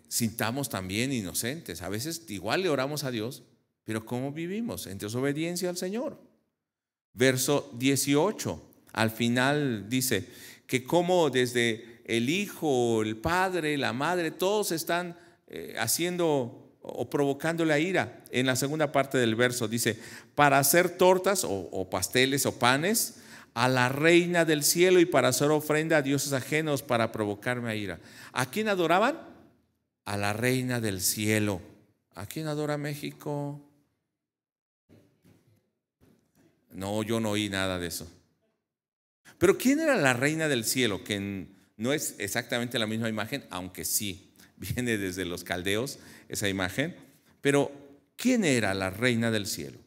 sintamos también inocentes. A veces igual le oramos a Dios, pero ¿cómo vivimos? En desobediencia al Señor. Verso 18, al final dice que como desde el hijo, el padre, la madre, todos están haciendo o provocando la ira. En la segunda parte del verso dice, para hacer tortas o pasteles o panes a la reina del cielo y para hacer ofrenda a dioses ajenos para provocarme a ira. ¿A quién adoraban? A la reina del cielo. ¿A quién adora México? No, yo no oí nada de eso. Pero ¿quién era la reina del cielo? Que no es exactamente la misma imagen, aunque sí, viene desde los caldeos esa imagen. Pero ¿quién era la reina del cielo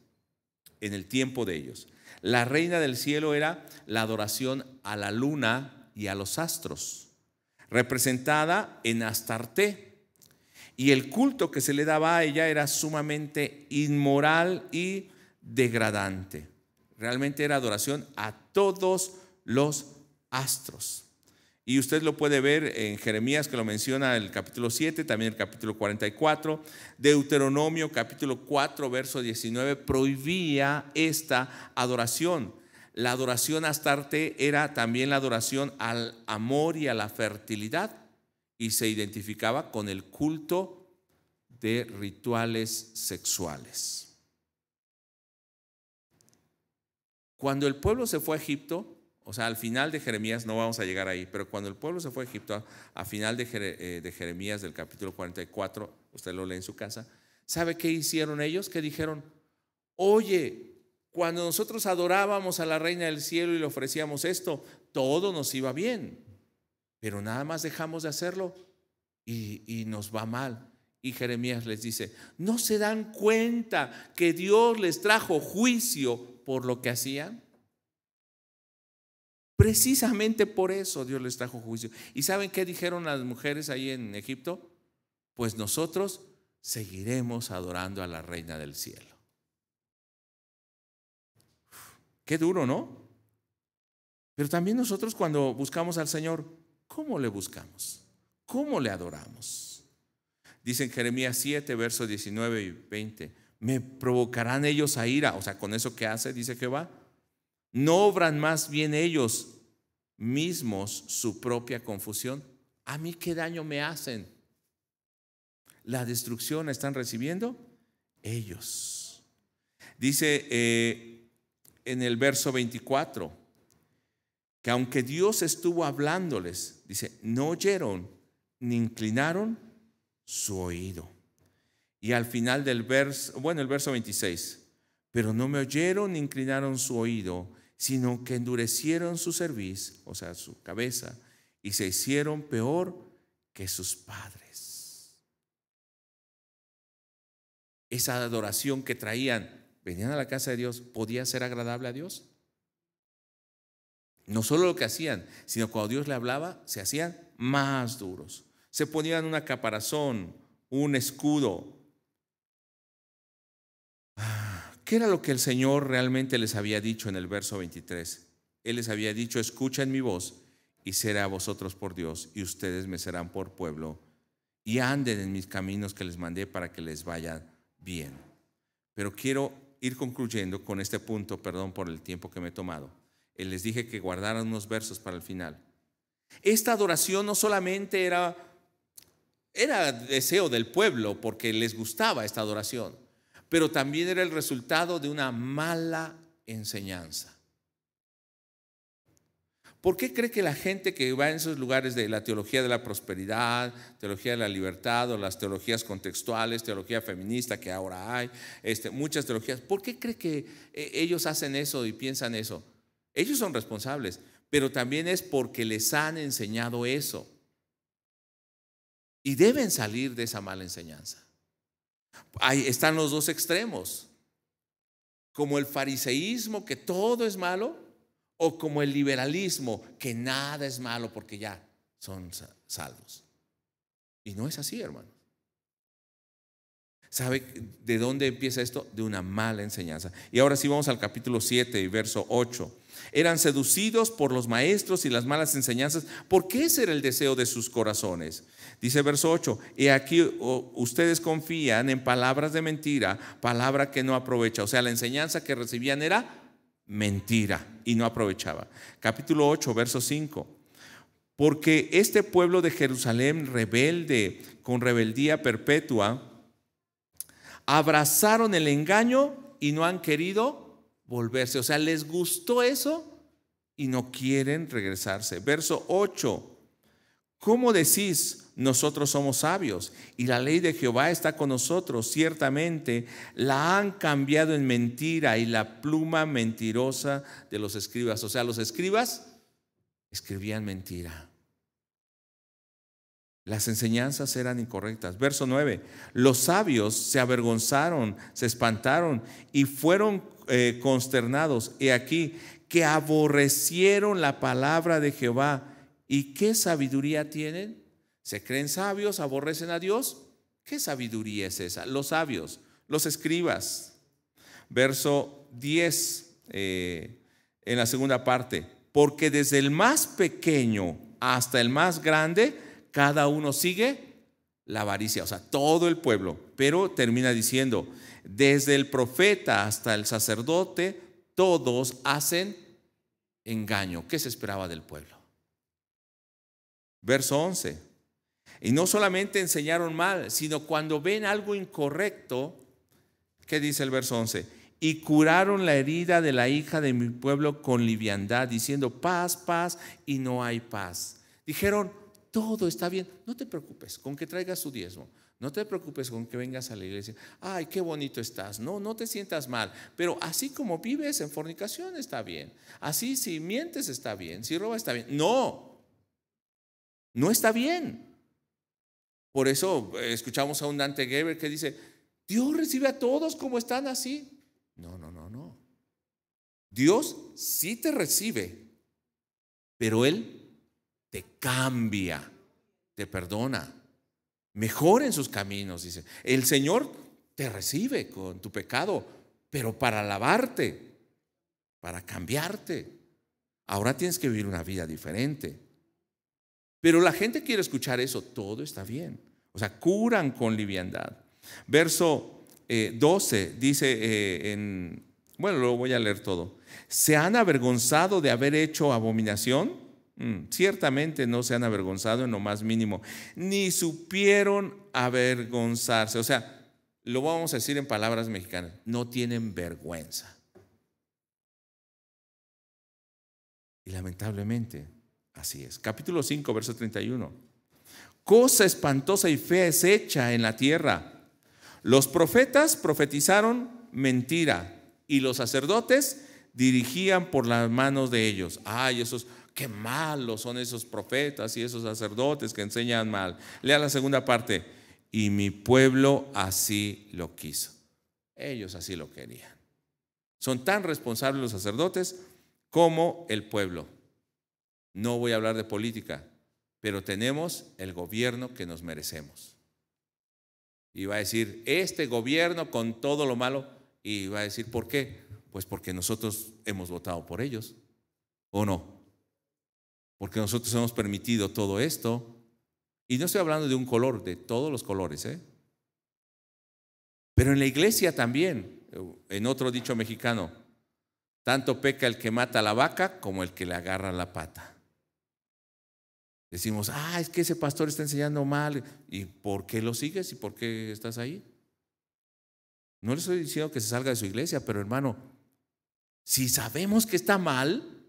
en el tiempo de ellos? La reina del cielo era la adoración a la luna y a los astros, representada en Astarte. Y el culto que se le daba a ella era sumamente inmoral y degradante. Realmente era adoración a todos los astros. Y usted lo puede ver en Jeremías, que lo menciona el capítulo 7, también el capítulo 44. Deuteronomio capítulo 4, verso 19, prohibía esta adoración. La adoración a Astarte era también la adoración al amor y a la fertilidad, y se identificaba con el culto de rituales sexuales. Cuando el pueblo se fue a Egipto, o sea, al final de Jeremías, no vamos a llegar ahí, pero cuando el pueblo se fue a Egipto, a final de Jeremías del capítulo 44, usted lo lee en su casa, ¿sabe qué hicieron ellos? Que dijeron, oye, cuando nosotros adorábamos a la reina del cielo y le ofrecíamos esto, todo nos iba bien, pero nada más dejamos de hacerlo y nos va mal. Y Jeremías les dice, ¿no se dan cuenta que Dios les trajo juicio por lo que hacían? Precisamente por eso Dios les trajo juicio. ¿Y saben qué dijeron las mujeres ahí en Egipto? Pues nosotros seguiremos adorando a la reina del cielo. Qué duro, ¿no? Pero también nosotros cuando buscamos al Señor, ¿cómo le buscamos? ¿Cómo le adoramos? Dice en Jeremías 7, versos 19 y 20, ¿me provocarán ellos a ira? O sea, con eso que hace, dice Jehová, ¿no obran más bien ellos mismos su propia confusión? ¿A mí qué daño me hacen? ¿La destrucción la están recibiendo? Ellos. Dice en el verso 24, que aunque Dios estuvo hablándoles, dice, no oyeron ni inclinaron su oído. Y al final del verso, bueno, el verso 26, pero no me oyeron ni inclinaron su oído, sino que endurecieron su cerviz, o sea, su cabeza, y se hicieron peor que sus padres. Esa adoración que traían, venían a la casa de Dios, ¿podía ser agradable a Dios? No solo lo que hacían, sino cuando Dios le hablaba, se hacían más duros. Se ponían una caparazón, un escudo. ¿Qué era lo que el Señor realmente les había dicho en el verso 23? Él les había dicho, escuchen mi voz y seré a vosotros por Dios y ustedes me serán por pueblo y anden en mis caminos que les mandé para que les vaya bien. Pero quiero ir concluyendo con este punto, perdón por el tiempo que me he tomado. Les dije que guardaran unos versos para el final. Esta adoración no solamente era deseo del pueblo porque les gustaba esta adoración, pero también era el resultado de una mala enseñanza. ¿Por qué cree que la gente que va en esos lugares de la teología de la prosperidad, teología de la libertad o las teologías contextuales, teología feminista que ahora hay, muchas teologías, ¿por qué cree que ellos hacen eso y piensan eso? Ellos son responsables, pero también es porque les han enseñado eso. Y deben salir de esa mala enseñanza. Ahí están los dos extremos. Como el fariseísmo, que todo es malo, o como el liberalismo, que nada es malo porque ya son salvos. Y no es así, hermano. ¿Sabe de dónde empieza esto? De una mala enseñanza. Y ahora sí vamos al capítulo 7 y verso 8. Eran seducidos por los maestros y las malas enseñanzas, porque ese era el deseo de sus corazones. Dice verso 8, y aquí ustedes confían en palabras de mentira, palabra que no aprovecha. O sea, la enseñanza que recibían era mentira y no aprovechaba. Capítulo 8, verso 5. Porque este pueblo de Jerusalén rebelde, con rebeldía perpetua, abrazaron el engaño y no han querido volverse. O sea, les gustó eso y no quieren regresarse. Verso 8. ¿Cómo decís? Nosotros somos sabios y la ley de Jehová está con nosotros. Ciertamente la han cambiado en mentira y la pluma mentirosa de los escribas. O sea, los escribas escribían mentira. Las enseñanzas eran incorrectas. Verso 9. Los sabios se avergonzaron, se espantaron y fueron consternados. He aquí que aborrecieron la palabra de Jehová. ¿Y qué sabiduría tienen? ¿Se creen sabios? ¿Aborrecen a Dios? ¿Qué sabiduría es esa? Los sabios, los escribas. Verso 10 en la segunda parte. Porque desde el más pequeño hasta el más grande, cada uno sigue la avaricia, o sea, todo el pueblo. Pero termina diciendo, desde el profeta hasta el sacerdote, todos hacen engaño. ¿Qué se esperaba del pueblo? Verso 11. Y no solamente enseñaron mal, sino cuando ven algo incorrecto, ¿qué dice el verso 11? Y curaron la herida de la hija de mi pueblo con liviandad, diciendo paz, paz, y no hay paz. Dijeron, todo está bien, no te preocupes con que traigas su diezmo, no te preocupes con que vengas a la iglesia, ay, qué bonito estás, no te sientas mal, pero así como vives en fornicación está bien, así si mientes está bien, si robas está bien. No está bien. Por eso escuchamos a un Dante Gebel que dice, Dios recibe a todos como están así. No. Dios sí te recibe, pero Él te cambia, te perdona, mejora en sus caminos, dice. El Señor te recibe con tu pecado, pero para lavarte. para cambiarte. Ahora tienes que vivir una vida diferente. Pero la gente quiere escuchar eso, todo está bien. O sea, curan con liviandad. Verso 12 dice, bueno, lo voy a leer todo. ¿Se han avergonzado de haber hecho abominación? Ciertamente no se han avergonzado en lo más mínimo, ni supieron avergonzarse. O sea, lo vamos a decir en palabras mexicanas, no tienen vergüenza. Y lamentablemente, así es. Capítulo 5, verso 31. Cosa espantosa y fea es hecha en la tierra. Los profetas profetizaron mentira y los sacerdotes dirigían por las manos de ellos. Ay, esos, qué malos son esos profetas y esos sacerdotes que enseñan mal. Lea la segunda parte. Y mi pueblo así lo quiso. Ellos así lo querían. Son tan responsables los sacerdotes como el pueblo. No voy a hablar de política, pero tenemos el gobierno que nos merecemos. Y va a decir, este gobierno con todo lo malo, y va a decir, ¿por qué? Pues porque nosotros hemos votado por ellos, ¿o no? Porque nosotros hemos permitido todo esto. Y no estoy hablando de un color, de todos los colores, Pero en la iglesia también, en otro dicho mexicano, tanto peca el que mata a la vaca como el que le agarra la pata. Decimos, es que ese pastor está enseñando mal. ¿Y por qué lo sigues? ¿Y por qué estás ahí? No le estoy diciendo que se salga de su iglesia, pero hermano, si sabemos que está mal,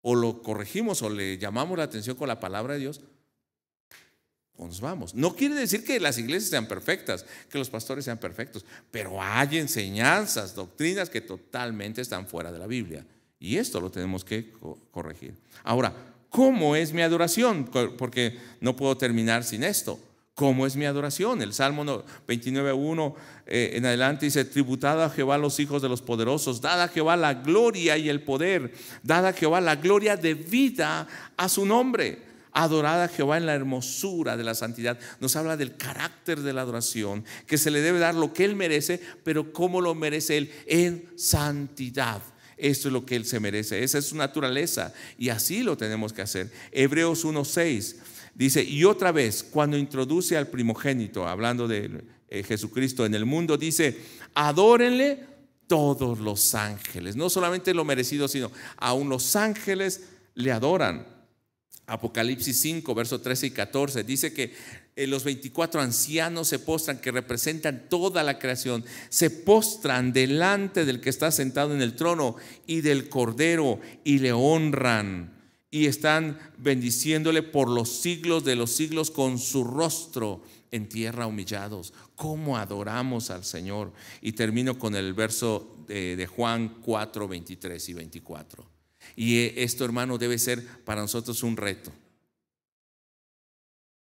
o lo corregimos o le llamamos la atención con la palabra de Dios, o nos vamos. No quiere decir que las iglesias sean perfectas, que los pastores sean perfectos, pero hay enseñanzas, doctrinas que totalmente están fuera de la Biblia. Y esto lo tenemos que corregir. Ahora, ¿cómo es mi adoración? Porque no puedo terminar sin esto. ¿Cómo es mi adoración? El Salmo 29:1 en adelante dice, tributad a Jehová los hijos de los poderosos, dad a Jehová la gloria y el poder, dad a Jehová la gloria debida a su nombre, adorad a Jehová en la hermosura de la santidad. Nos habla del carácter de la adoración, que se le debe dar lo que Él merece, pero ¿cómo lo merece Él? En santidad. Esto es lo que Él se merece, esa es su naturaleza y así lo tenemos que hacer. Hebreos 1:6 dice, y otra vez cuando introduce al primogénito, hablando de Jesucristo en el mundo, dice, adórenle todos los ángeles, no solamente lo merecido, sino aún los ángeles le adoran. Apocalipsis 5, versos 13 y 14 dice que los 24 ancianos se postran, que representan toda la creación, se postran delante del que está sentado en el trono y del Cordero y le honran y están bendiciéndole por los siglos de los siglos con su rostro en tierra humillados. ¿Cómo adoramos al Señor? Y termino con el verso de Juan 4, 23 y 24. Y esto, hermano, debe ser para nosotros un reto.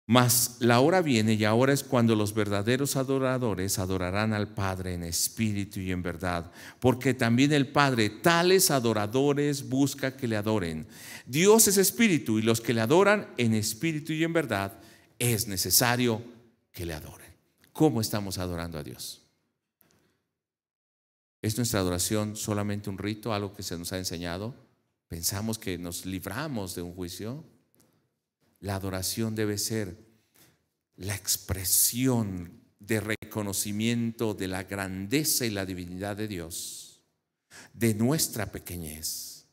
Mas la hora viene y ahora es cuando los verdaderos adoradores adorarán al Padre en espíritu y en verdad, porque también el Padre tales adoradores busca que le adoren. Dios es espíritu y los que le adoran en espíritu y en verdad es necesario que le adoren. ¿Cómo estamos adorando a Dios? ¿Es nuestra adoración solamente un rito, algo que se nos ha enseñado? ¿Pensamos que nos libramos de un juicio? La adoración debe ser la expresión de reconocimiento de la grandeza y la divinidad de Dios, de nuestra pequeñez,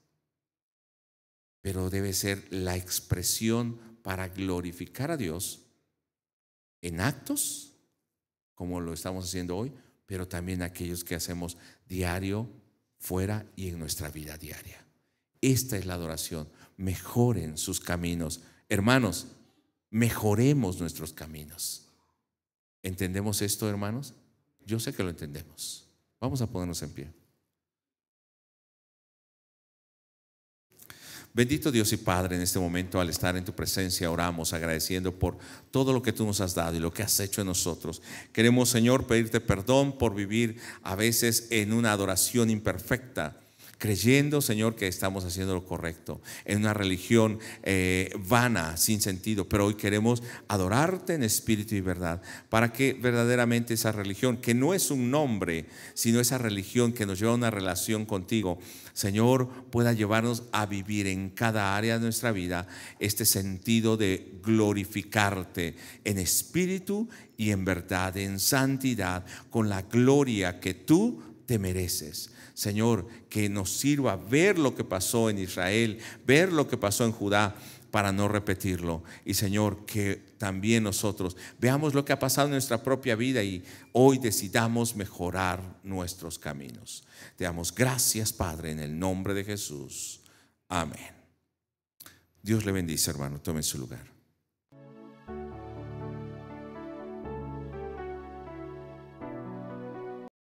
pero debe ser la expresión para glorificar a Dios en actos, como lo estamos haciendo hoy, pero también aquellos que hacemos diario, fuera y en nuestra vida diaria. Esta es la adoración. Mejoren sus caminos. Hermanos, mejoremos nuestros caminos. ¿Entendemos esto, hermanos? Yo sé que lo entendemos. Vamos a ponernos en pie. Bendito Dios y Padre, en este momento al estar en tu presencia oramos agradeciendo por todo lo que tú nos has dado y lo que has hecho en nosotros. Queremos, Señor, pedirte perdón por vivir a veces en una adoración imperfecta. creyendo, Señor, que estamos haciendo lo correcto, en una religión vana, sin sentido, pero hoy queremos adorarte en espíritu y verdad, para que verdaderamente esa religión, que no es un nombre, sino esa religión que nos lleva a una relación contigo, Señor, pueda llevarnos a vivir en cada área de nuestra vida este sentido de glorificarte en espíritu y en verdad, en santidad, con la gloria que tú te mereces. Señor, que nos sirva ver lo que pasó en Israel, ver lo que pasó en Judá, para no repetirlo. Y Señor, que también nosotros veamos lo que ha pasado en nuestra propia vida y hoy decidamos mejorar nuestros caminos. Te damos gracias, Padre, en el nombre de Jesús. Amén. Dios le bendice, hermano. Tome su lugar.